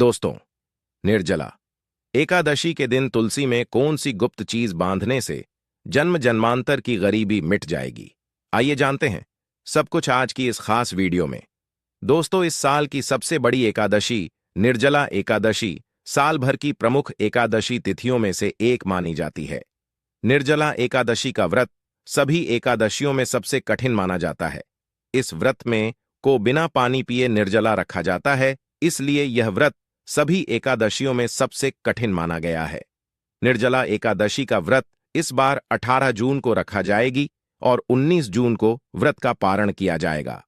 दोस्तों, निर्जला एकादशी के दिन तुलसी में कौन सी गुप्त चीज बांधने से जन्म जन्मांतर की गरीबी मिट जाएगी? आइए जानते हैं सब कुछ आज की इस खास वीडियो में। दोस्तों, इस साल की सबसे बड़ी एकादशी निर्जला एकादशी साल भर की प्रमुख एकादशी तिथियों में से एक मानी जाती है। निर्जला एकादशी का व्रत सभी एकादशियों में सबसे कठिन माना जाता है। इस व्रत में को बिना पानी पिए निर्जला रखा जाता है, इसलिए यह व्रत सभी एकादशियों में सबसे कठिन माना गया है। निर्जला एकादशी का व्रत इस बार 18 जून को रखा जाएगी और 19 जून को व्रत का पारण किया जाएगा।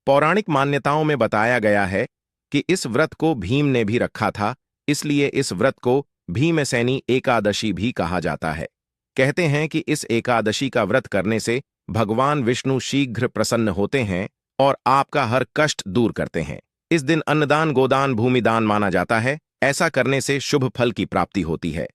पौराणिक मान्यताओं में बताया गया है कि इस व्रत को भीम ने भी रखा था, इसलिए इस व्रत को भीमसेनी एकादशी भी कहा जाता है। कहते हैं कि इस एकादशी का व्रत करने से भगवान विष्णु शीघ्र प्रसन्न होते हैं और आपका हर कष्ट दूर करते हैं। इस दिन अन्नदान, गोदान, भूमिदान माना जाता है। ऐसा करने से शुभ फल की प्राप्ति होती है।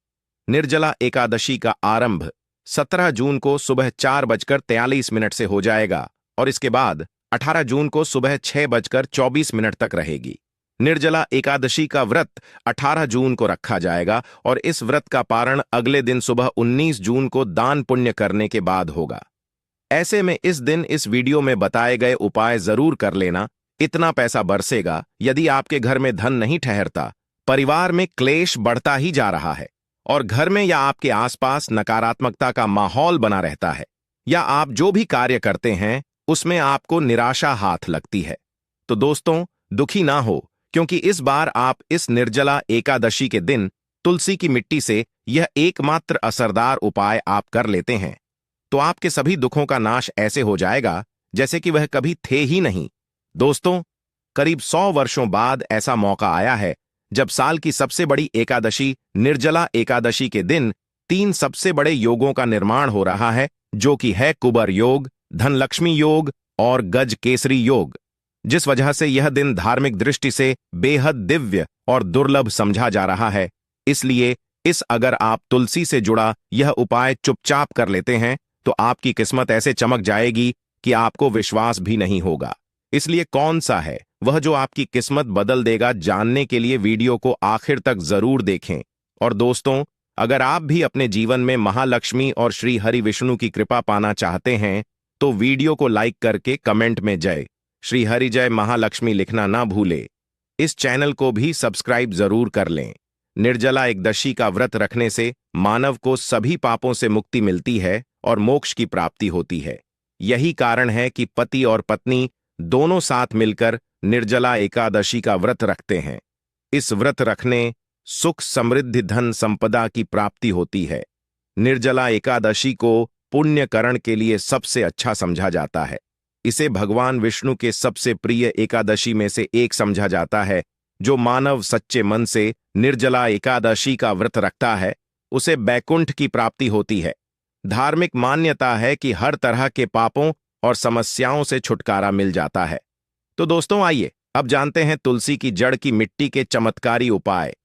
निर्जला एकादशी का आरंभ 17 जून को सुबह 4:43 से हो जाएगा और इसके बाद 18 जून को सुबह 6:24 तक रहेगी। निर्जला एकादशी का व्रत 18 जून को रखा जाएगा और इस व्रत का पारण अगले दिन सुबह 19 जून को दान पुण्य करने के बाद होगा। ऐसे में इस दिन इस वीडियो में बताए गए उपाय जरूर कर लेना। इतना पैसा बरसेगा। यदि आपके घर में धन नहीं ठहरता, परिवार में क्लेश बढ़ता ही जा रहा है और घर में या आपके आसपास नकारात्मकता का माहौल बना रहता है, या आप जो भी कार्य करते हैं उसमें आपको निराशा हाथ लगती है, तो दोस्तों दुखी ना हो, क्योंकि इस बार आप इस निर्जला एकादशी के दिन तुलसी की मिट्टी से यह एकमात्र असरदार उपाय आप कर लेते हैं तो आपके सभी दुखों का नाश ऐसे हो जाएगा जैसे कि वह कभी थे ही नहीं। दोस्तों, करीब 100 वर्षों बाद ऐसा मौका आया है जब साल की सबसे बड़ी एकादशी निर्जला एकादशी के दिन 3 सबसे बड़े योगों का निर्माण हो रहा है, जो कि है कुबर योग, धनलक्ष्मी योग और गज केसरी योग, जिस वजह से यह दिन धार्मिक दृष्टि से बेहद दिव्य और दुर्लभ समझा जा रहा है। इसलिए अगर आप तुलसी से जुड़ा यह उपाय चुपचाप कर लेते हैं तो आपकी किस्मत ऐसे चमक जाएगी कि आपको विश्वास भी नहीं होगा। इसलिए कौन सा है वह जो आपकी किस्मत बदल देगा, जानने के लिए वीडियो को आखिर तक जरूर देखें। और दोस्तों, अगर आप भी अपने जीवन में महालक्ष्मी और श्री हरि विष्णु की कृपा पाना चाहते हैं तो वीडियो को लाइक करके कमेंट में जय श्री हरि जय महालक्ष्मी लिखना ना भूले। इस चैनल को भी सब्सक्राइब जरूर कर लें। निर्जला एकादशी का व्रत रखने से मानव को सभी पापों से मुक्ति मिलती है और मोक्ष की प्राप्ति होती है। यही कारण है कि पति और पत्नी दोनों साथ मिलकर निर्जला एकादशी का व्रत रखते हैं। इस व्रत रखने सुख, समृद्धि, धन संपदा की प्राप्ति होती है। निर्जला एकादशी को पुण्यकरण के लिए सबसे अच्छा समझा जाता है। इसे भगवान विष्णु के सबसे प्रिय एकादशी में से एक समझा जाता है। जो मानव सच्चे मन से निर्जला एकादशी का व्रत रखता है उसे बैकुंठ की प्राप्ति होती है। धार्मिक मान्यता है कि हर तरह के पापों और समस्याओं से छुटकारा मिल जाता है। तो दोस्तों, आइए अब जानते हैं तुलसी की जड़ की मिट्टी के चमत्कारी उपाय।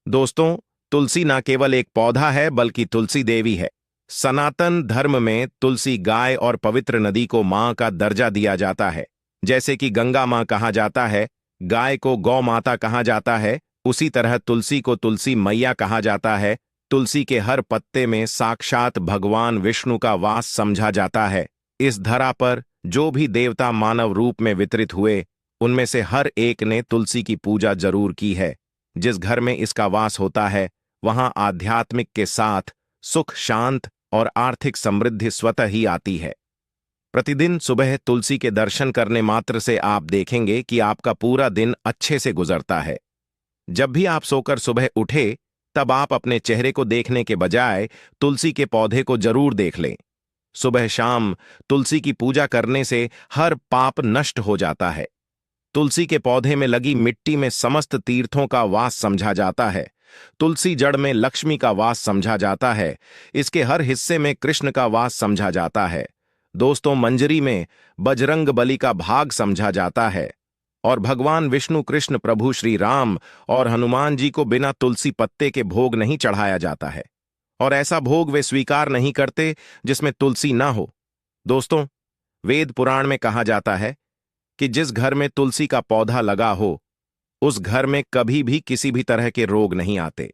दोस्तों, तुलसी न केवल एक पौधा है बल्कि तुलसी देवी है। सनातन धर्म में तुलसी गाय और पवित्र नदी को मां का दर्जा दिया जाता है। जैसे कि गंगा मां कहा जाता है, गाय को गौ माता कहा जाता है, उसी तरह तुलसी को तुलसी मैया कहा जाता है। तुलसी के हर पत्ते में साक्षात भगवान विष्णु का वास समझा जाता है। इस धरा पर जो भी देवता मानव रूप में वितरित हुए, उनमें से हर एक ने तुलसी की पूजा जरूर की है। जिस घर में इसका वास होता है वहां आध्यात्मिक के साथ सुख, शांत और आर्थिक समृद्धि स्वतः ही आती है। प्रतिदिन सुबह तुलसी के दर्शन करने मात्र से आप देखेंगे कि आपका पूरा दिन अच्छे से गुजरता है। जब भी आप सोकर सुबह उठे तब आप अपने चेहरे को देखने के बजाय तुलसी के पौधे को जरूर देख लें। सुबह शाम तुलसी की पूजा करने से हर पाप नष्ट हो जाता है। तुलसी के पौधे में लगी मिट्टी में समस्त तीर्थों का वास समझा जाता है। तुलसी जड़ में लक्ष्मी का वास समझा जाता है। इसके हर हिस्से में कृष्ण का वास समझा जाता है। दोस्तों, मंजरी में बजरंग बली का भाग समझा जाता है और भगवान विष्णु, कृष्ण, प्रभु श्री राम और हनुमान जी को बिना तुलसी पत्ते के भोग नहीं चढ़ाया जाता है और ऐसा भोग वे स्वीकार नहीं करते जिसमें तुलसी ना हो। दोस्तों, वेद पुराण में कहा जाता है कि जिस घर में तुलसी का पौधा लगा हो उस घर में कभी भी किसी भी तरह के रोग नहीं आते।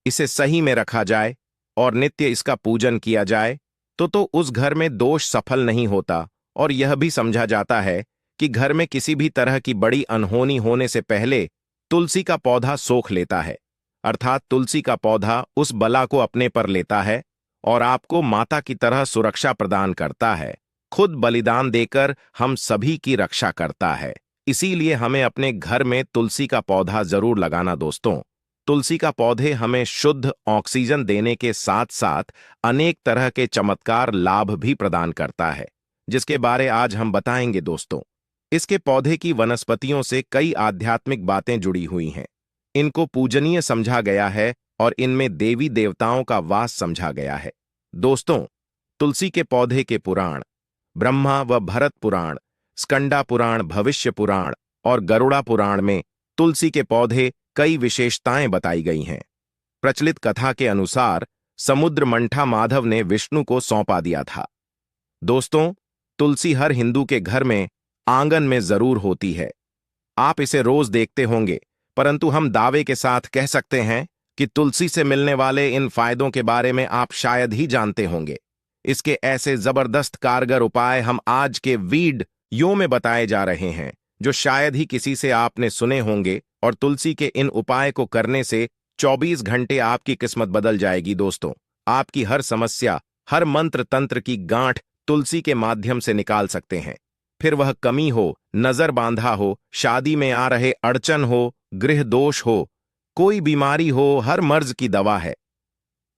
इसे सही में रखा जाए और नित्य इसका पूजन किया जाए तो उस घर में दोष सफल नहीं होता, और यह भी समझा जाता है कि घर में किसी भी तरह की बड़ी अनहोनी होने से पहले तुलसी का पौधा सोख लेता है। अर्थात तुलसी का पौधा उस बला को अपने पर लेता है और आपको माता की तरह सुरक्षा प्रदान करता है, खुद बलिदान देकर हम सभी की रक्षा करता है। इसीलिए हमें अपने घर में तुलसी का पौधा जरूर लगाना दोस्तों। तुलसी का पौधे हमें शुद्ध ऑक्सीजन देने के साथ साथ अनेक तरह के चमत्कार लाभ भी प्रदान करता है, जिसके बारे आज हम बताएंगे दोस्तों। इसके पौधे की वनस्पतियों से कई आध्यात्मिक बातें जुड़ी हुई हैं। इनको पूजनीय समझा गया है और इनमें देवी देवताओं का वास समझा गया है। दोस्तों, तुलसी के पौधे के पुराण ब्रह्मा व भरत पुराण, स्कंदा पुराण, भविष्य पुराण और गरुड़ा पुराण में तुलसी के पौधे कई विशेषताएं बताई गई हैं। प्रचलित कथा के अनुसार समुद्र मंठा माधव ने विष्णु को सौंपा दिया था। दोस्तों, तुलसी हर हिंदू के घर में आंगन में जरूर होती है। आप इसे रोज देखते होंगे, परंतु हम दावे के साथ कह सकते हैं कि तुलसी से मिलने वाले इन फायदों के बारे में आप शायद ही जानते होंगे। इसके ऐसे जबरदस्त कारगर उपाय हम आज के वीडियो में बताए जा रहे हैं, जो शायद ही किसी से आपने सुने होंगे, और तुलसी के इन उपाय को करने से 24 घंटे आपकी किस्मत बदल जाएगी दोस्तों। आपकी हर समस्या, हर मंत्र तंत्र की गांठ तुलसी के माध्यम से निकाल सकते हैं। फिर वह कमी हो, नजर बांधा हो, शादी में आ रहे अड़चन हो, गृह दोष हो, कोई बीमारी हो, हर मर्ज की दवा है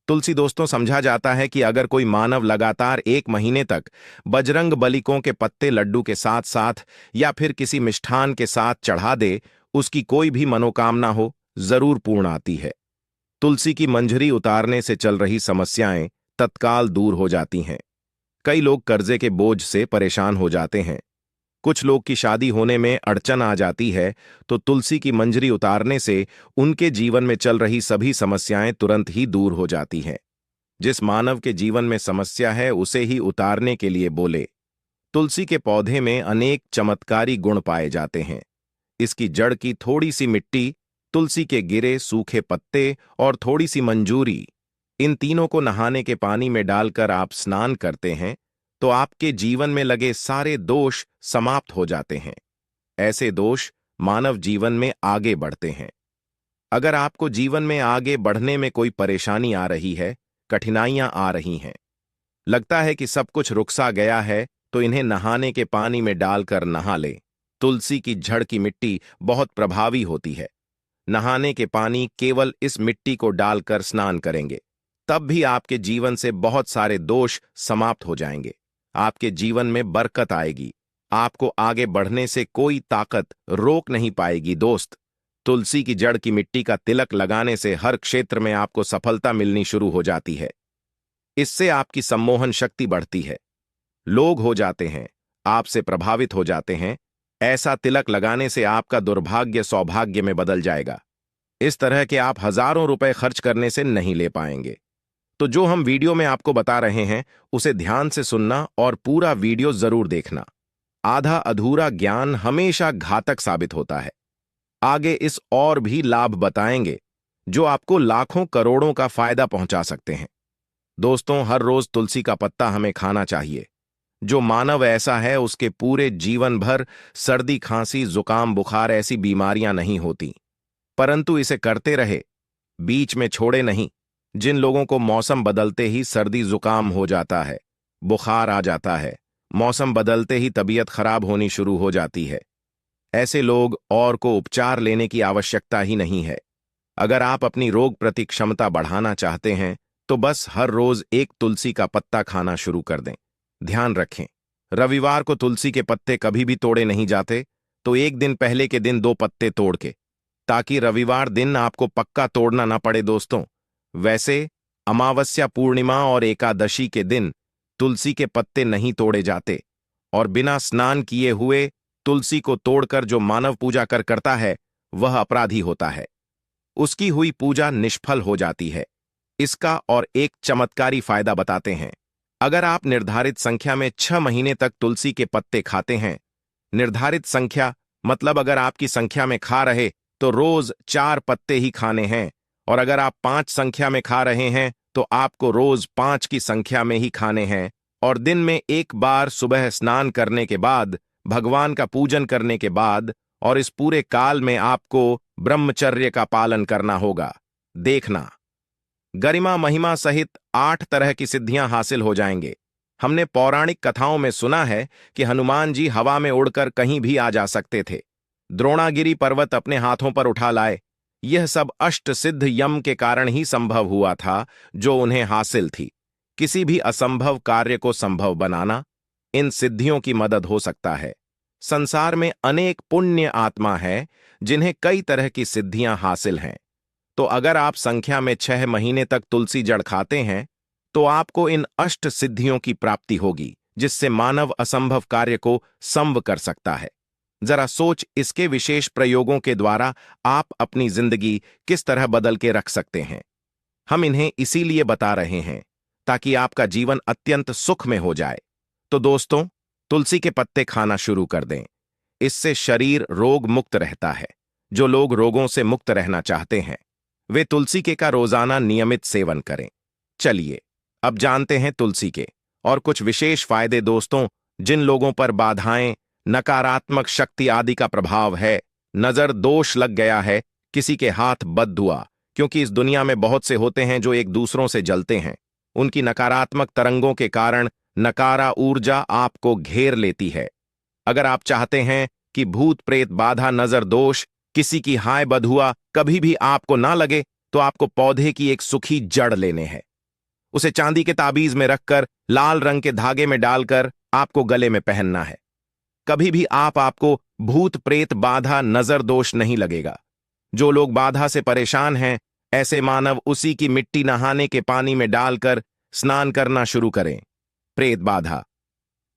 तुलसी दोस्तों। समझा जाता है कि अगर कोई मानव लगातार 1 महीने तक बजरंग बलिकों के पत्ते लड्डू के साथ साथ या फिर किसी मिष्ठान के साथ चढ़ा दे, उसकी कोई भी मनोकामना हो जरूर पूर्ण आती है। तुलसी की मंजरी उतारने से चल रही समस्याएं तत्काल दूर हो जाती हैं। कई लोग कर्जे के बोझ से परेशान हो जाते हैं। कुछ लोग की शादी होने में अड़चन आ जाती है, तो तुलसी की मंजरी उतारने से उनके जीवन में चल रही सभी समस्याएं तुरंत ही दूर हो जाती हैं। जिस मानव के जीवन में समस्या है उसे ही उतारने के लिए बोले। तुलसी के पौधे में अनेक चमत्कारी गुण पाए जाते हैं। इसकी जड़ की थोड़ी सी मिट्टी, तुलसी के गिरे सूखे पत्ते और थोड़ी सी मंजूरी, इन तीनों को नहाने के पानी में डालकर आप स्नान करते हैं तो आपके जीवन में लगे सारे दोष समाप्त हो जाते हैं। ऐसे दोष मानव जीवन में आगे बढ़ते हैं। अगर आपको जीवन में आगे बढ़ने में कोई परेशानी आ रही है, कठिनाइयां आ रही हैं, लगता है कि सब कुछ रुकसा गया है, तो इन्हें नहाने के पानी में डालकर नहा ले। तुलसी की जड़ की मिट्टी बहुत प्रभावी होती है। नहाने के पानी केवल इस मिट्टी को डालकर स्नान करेंगे, तब भी आपके जीवन से बहुत सारे दोष समाप्त हो जाएंगे। आपके जीवन में बरकत आएगी। आपको आगे बढ़ने से कोई ताकत रोक नहीं पाएगी दोस्त। तुलसी की जड़ की मिट्टी का तिलक लगाने से हर क्षेत्र में आपको सफलता मिलनी शुरू हो जाती है। इससे आपकी सम्मोहन शक्ति बढ़ती है। लोग हो जाते हैं, आपसे प्रभावित हो जाते हैं। ऐसा तिलक लगाने से आपका दुर्भाग्य सौभाग्य में बदल जाएगा। इस तरह के आप हजारों रुपए खर्च करने से नहीं ले पाएंगे। तो जो हम वीडियो में आपको बता रहे हैं उसे ध्यान से सुनना और पूरा वीडियो जरूर देखना। आधा अधूरा ज्ञान हमेशा घातक साबित होता है। आगे इस और भी लाभ बताएंगे जो आपको लाखों करोड़ों का फायदा पहुंचा सकते हैं। दोस्तों, हर रोज तुलसी का पत्ता हमें खाना चाहिए। जो मानव ऐसा है उसके पूरे जीवन भर सर्दी, खांसी, जुकाम, बुखार ऐसी बीमारियां नहीं होती, परंतु इसे करते रहे, बीच में छोड़े नहीं। जिन लोगों को मौसम बदलते ही सर्दी जुकाम हो जाता है, बुखार आ जाता है, मौसम बदलते ही तबीयत खराब होनी शुरू हो जाती है, ऐसे लोग और को उपचार लेने की आवश्यकता ही नहीं है। अगर आप अपनी रोग प्रति क्षमता बढ़ाना चाहते हैं तो बस हर रोज एक तुलसी का पत्ता खाना शुरू कर दें। ध्यान रखें, रविवार को तुलसी के पत्ते कभी भी तोड़े नहीं जाते, तो एक दिन पहले के दिन 2 पत्ते तोड़ के, ताकि रविवार दिन आपको पक्का तोड़ना ना पड़े दोस्तों। वैसे अमावस्या, पूर्णिमा और एकादशी के दिन तुलसी के पत्ते नहीं तोड़े जाते, और बिना स्नान किए हुए तुलसी को तोड़कर जो मानव पूजा करता है वह अपराधी होता है। उसकी हुई पूजा निष्फल हो जाती है। इसका और एक चमत्कारी फायदा बताते हैं। अगर आप निर्धारित संख्या में 6 महीने तक तुलसी के पत्ते खाते हैं, निर्धारित संख्या मतलब अगर आपकी संख्या में खा रहे तो रोज 4 पत्ते ही खाने हैं, और अगर आप 5 संख्या में खा रहे हैं तो आपको रोज 5 की संख्या में ही खाने हैं, और दिन में एक बार सुबह स्नान करने के बाद, भगवान का पूजन करने के बाद, और इस पूरे काल में आपको ब्रह्मचर्य का पालन करना होगा। देखना, गरिमा महिमा सहित 8 तरह की सिद्धियां हासिल हो जाएंगे। हमने पौराणिक कथाओं में सुना है कि हनुमान जी हवा में उड़कर कहीं भी आ जा सकते थे, द्रोणागिरी पर्वत अपने हाथों पर उठा लाए। यह सब अष्ट सिद्ध यम के कारण ही संभव हुआ था, जो उन्हें हासिल थी। किसी भी असंभव कार्य को संभव बनाना इन सिद्धियों की मदद हो सकता है। संसार में अनेक पुण्य आत्मा है जिन्हें कई तरह की सिद्धियां हासिल हैं। तो अगर आप संख्या में 6 महीने तक तुलसी जड़ खाते हैं तो आपको इन अष्ट सिद्धियों की प्राप्ति होगी, जिससे मानव असंभव कार्य को संभव कर सकता है। जरा सोच, इसके विशेष प्रयोगों के द्वारा आप अपनी जिंदगी किस तरह बदल के रख सकते हैं। हम इन्हें इसीलिए बता रहे हैं ताकि आपका जीवन अत्यंत सुख में हो जाए। तो दोस्तों, तुलसी के पत्ते खाना शुरू कर दें। इससे शरीर रोग मुक्त रहता है। जो लोग रोगों से मुक्त रहना चाहते हैं वे तुलसी के का रोजाना नियमित सेवन करें। चलिए अब जानते हैं तुलसी के और कुछ विशेष फायदे। दोस्तों, जिन लोगों पर बाधाएं, नकारात्मक शक्ति आदि का प्रभाव है, नजर दोष लग गया है, किसी के हाथ बद्दुआ, क्योंकि इस दुनिया में बहुत से होते हैं जो एक दूसरों से जलते हैं, उनकी नकारात्मक तरंगों के कारण नकारा ऊर्जा आपको घेर लेती है। अगर आप चाहते हैं कि भूत प्रेत बाधा नजर दोष, किसी की हाय बधुआ कभी भी आपको ना लगे, तो आपको पौधे की एक सूखी जड़ लेने हैं। उसे चांदी के ताबीज में रखकर लाल रंग के धागे में डालकर आपको गले में पहनना है। कभी भी आपको भूत प्रेत बाधा नजर दोष नहीं लगेगा। जो लोग बाधा से परेशान हैं, ऐसे मानव उसी की मिट्टी नहाने के पानी में डालकर स्नान करना शुरू करें। प्रेत बाधा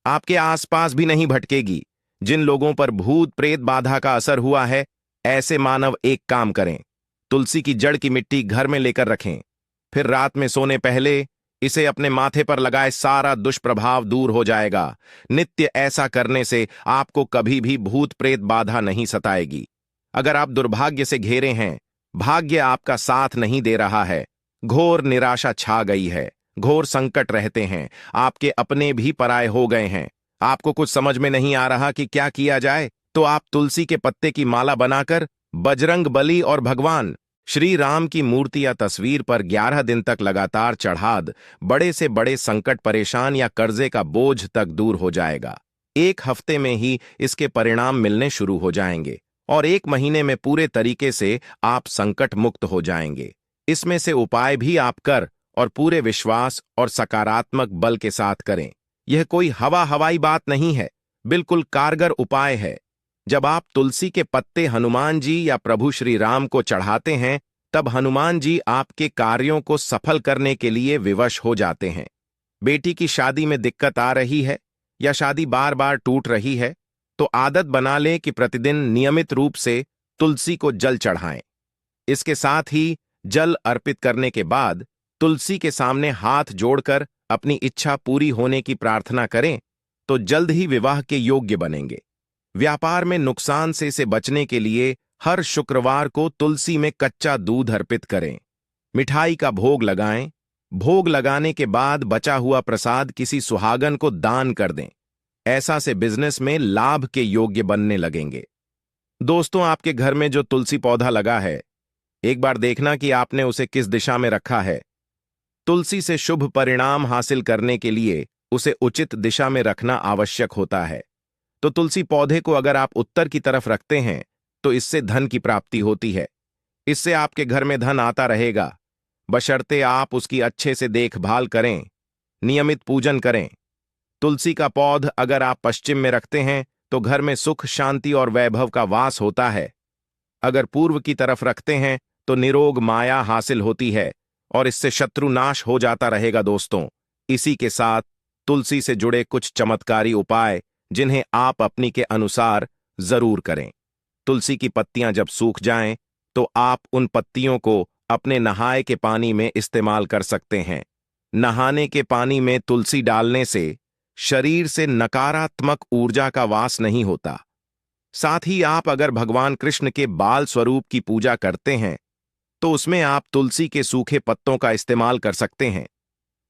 आपके आसपास भी नहीं भटकेगी। जिन लोगों पर भूत प्रेत बाधा का असर हुआ है, ऐसे मानव एक काम करें, तुलसी की जड़ की मिट्टी घर में लेकर रखें, फिर रात में सोने पहले इसे अपने माथे पर लगाए, सारा दुष्प्रभाव दूर हो जाएगा। नित्य ऐसा करने से आपको कभी भी भूत प्रेत बाधा नहीं सताएगी। अगर आप दुर्भाग्य से घिरे हैं, भाग्य आपका साथ नहीं दे रहा है, घोर निराशा छा गई है, घोर संकट रहते हैं, आपके अपने भी पराये हो गए हैं, आपको कुछ समझ में नहीं आ रहा कि क्या किया जाए, तो आप तुलसी के पत्ते की माला बनाकर बजरंग बली और भगवान श्री राम की मूर्ति या तस्वीर पर 11 दिन तक लगातार चढ़ाद, बड़े से बड़े संकट, परेशान या कर्जे का बोझ तक दूर हो जाएगा। 1 हफ्ते में ही इसके परिणाम मिलने शुरू हो जाएंगे और 1 महीने में पूरे तरीके से आप संकट मुक्त हो जाएंगे। इसमें से उपाय भी आप कर और पूरे विश्वास और सकारात्मक बल के साथ करें। यह कोई हवाई बात नहीं है, बिल्कुल कारगर उपाय है। जब आप तुलसी के पत्ते हनुमान जी या प्रभु श्री राम को चढ़ाते हैं, तब हनुमान जी आपके कार्यों को सफल करने के लिए विवश हो जाते हैं। बेटी की शादी में दिक्कत आ रही है या शादी बार बार टूट रही है, तो आदत बना लें कि प्रतिदिन नियमित रूप से तुलसी को जल चढ़ाएं। इसके साथ ही जल अर्पित करने के बाद तुलसी के सामने हाथ जोड़कर अपनी इच्छा पूरी होने की प्रार्थना करें, तो जल्द ही विवाह के योग्य बनेंगे। व्यापार में नुकसान से इसे बचने के लिए हर शुक्रवार को तुलसी में कच्चा दूध अर्पित करें। मिठाई का भोग लगाएं। भोग लगाने के बाद बचा हुआ प्रसाद किसी सुहागन को दान कर दें। ऐसा से बिजनेस में लाभ के योग्य बनने लगेंगे। दोस्तों, आपके घर में जो तुलसी पौधा लगा है, एक बार देखना कि आपने उसे किस दिशा में रखा है। तुलसी से शुभ परिणाम हासिल करने के लिए उसे उचित दिशा में रखना आवश्यक होता है। तो तुलसी पौधे को अगर आप उत्तर की तरफ रखते हैं तो इससे धन की प्राप्ति होती है। इससे आपके घर में धन आता रहेगा, बशर्ते आप उसकी अच्छे से देखभाल करें, नियमित पूजन करें। तुलसी का पौध अगर आप पश्चिम में रखते हैं तो घर में सुख, शांति और वैभव का वास होता है। अगर पूर्व की तरफ रखते हैं तो निरोग माया हासिल होती है और इससे शत्रु नाश हो जाता रहेगा। दोस्तों, इसी के साथ तुलसी से जुड़े कुछ चमत्कारी उपाय जिन्हें आप अपनी के अनुसार जरूर करें। तुलसी की पत्तियां जब सूख जाएं तो आप उन पत्तियों को अपने नहाए के पानी में इस्तेमाल कर सकते हैं। नहाने के पानी में तुलसी डालने से शरीर से नकारात्मक ऊर्जा का वास नहीं होता। साथ ही आप अगर भगवान कृष्ण के बाल स्वरूप की पूजा करते हैं तो उसमें आप तुलसी के सूखे पत्तों का इस्तेमाल कर सकते हैं।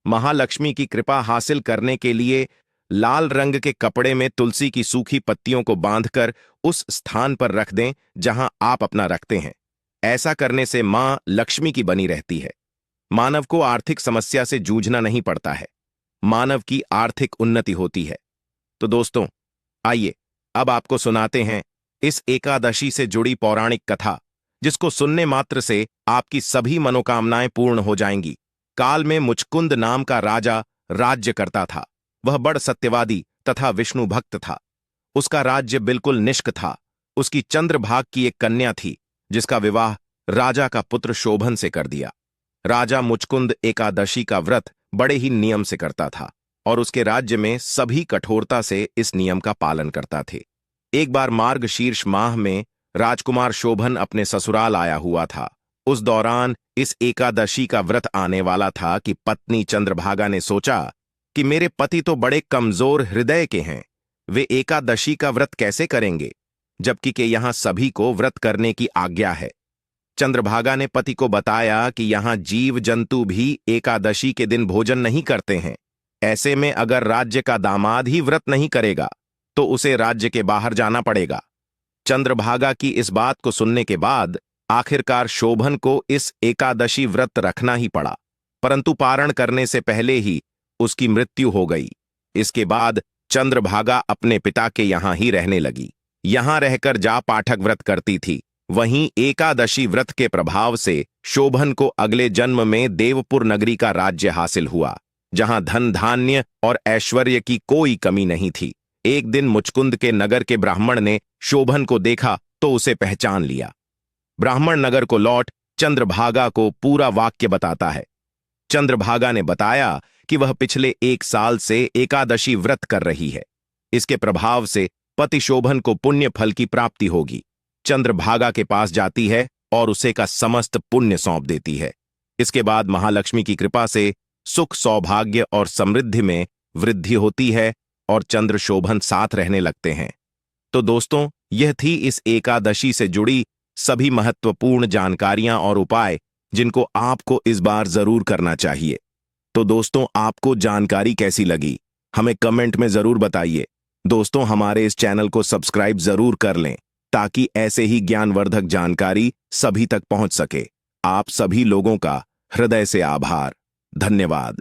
महालक्ष्मी की कृपा हासिल करने के लिए लाल रंग के कपड़े में तुलसी की सूखी पत्तियों को बांधकर उस स्थान पर रख दें जहां आप अपना रखते हैं। ऐसा करने से मां लक्ष्मी की बनी रहती है। मानव को आर्थिक समस्या से जूझना नहीं पड़ता है। मानव की आर्थिक उन्नति होती है। तो दोस्तों, आइए अब आपको सुनाते हैं इस एकादशी से जुड़ी पौराणिक कथा, जिसको सुनने मात्र से आपकी सभी मनोकामनाएं पूर्ण हो जाएंगी। काल में मुचकुंद नाम का राजा राज्य करता था। वह बड़ सत्यवादी तथा विष्णु भक्त था। उसका राज्य बिल्कुल निष्क था। उसकी चंद्रभाग की एक कन्या थी, जिसका विवाह राजा का पुत्र शोभन से कर दिया। राजा मुचकुंद एकादशी का व्रत बड़े ही नियम से करता था और उसके राज्य में सभी कठोरता से इस नियम का पालन करता थे। एक बार मार्गशीर्ष माह में राजकुमार शोभन अपने ससुराल आया हुआ था। उस दौरान इस एकादशी का व्रत आने वाला था कि पत्नी चंद्रभागा ने सोचा कि मेरे पति तो बड़े कमजोर हृदय के हैं, वे एकादशी का व्रत कैसे करेंगे, जबकि के यहां सभी को व्रत करने की आज्ञा है। चंद्रभागा ने पति को बताया कि यहां जीव जंतु भी एकादशी के दिन भोजन नहीं करते हैं। ऐसे में अगर राज्य का दामाद ही व्रत नहीं करेगा तो उसे राज्य के बाहर जाना पड़ेगा। चंद्रभागा की इस बात को सुनने के बाद आखिरकार शोभन को इस एकादशी व्रत रखना ही पड़ा, परंतु पारण करने से पहले ही उसकी मृत्यु हो गई। इसके बाद चंद्रभागा अपने पिता के यहां ही रहने लगी। यहां रहकर जा पाठक व्रत करती थी। वहीं एकादशी व्रत के प्रभाव से शोभन को अगले जन्म में देवपुर नगरी का राज्य हासिल हुआ, जहां धन धान्य और ऐश्वर्य की कोई कमी नहीं थी। एक दिन मुचकुंद के नगर के ब्राह्मण ने शोभन को देखा तो उसे पहचान लिया। ब्राह्मण नगर को लौट चंद्रभागा को पूरा वाक्य बताता है। चंद्रभागा ने बताया कि वह पिछले 1 साल से एकादशी व्रत कर रही है। इसके प्रभाव से पति शोभन को पुण्य फल की प्राप्ति होगी। चंद्रभागा के पास जाती है और उसे का समस्त पुण्य सौंप देती है। इसके बाद महालक्ष्मी की कृपा से सुख, सौभाग्य और समृद्धि में वृद्धि होती है और चंद्र शोभन साथ रहने लगते हैं। तो दोस्तों, यह थी इस एकादशी से जुड़ी सभी महत्वपूर्ण जानकारियां और उपाय, जिनको आपको इस बार जरूर करना चाहिए। तो दोस्तों, आपको जानकारी कैसी लगी हमें कमेंट में जरूर बताइए। दोस्तों, हमारे इस चैनल को सब्सक्राइब जरूर कर लें ताकि ऐसे ही ज्ञानवर्धक जानकारी सभी तक पहुंच सके। आप सभी लोगों का हृदय से आभार। धन्यवाद।